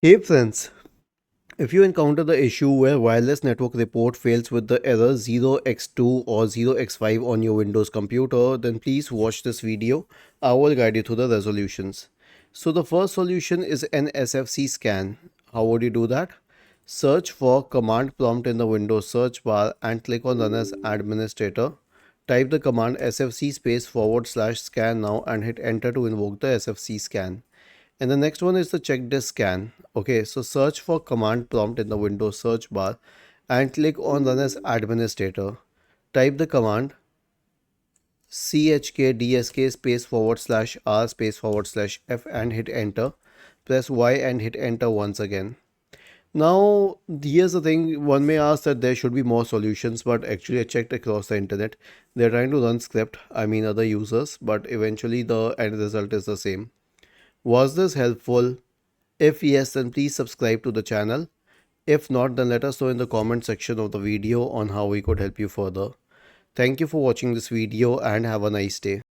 Hey friends, if you encounter the issue where wireless network report fails with the error 0x2 or 0x5 on your Windows computer, then please watch this video. I will guide you through the resolutions. So the first solution is an SFC scan. How would you do that? Search for command prompt in the Windows search bar and click on run as administrator. Type the command sfc space / scan now and hit enter to invoke the SFC scan. And the next one is the check disk scan. Okay, so search for command prompt in the Windows search bar and click on run as administrator. Type the command chkdsk space / r space / f and hit enter. Press Y and hit enter once again. Now, here's the thing, one may ask that there should be more solutions, but actually I checked across the internet. They're trying to run script, I mean other users, but eventually the end result is the same. Was this helpful? If yes, then please subscribe to the channel. If not, then let us know in the comment section of the video on how we could help you further. Thank you for watching this video and have a nice day.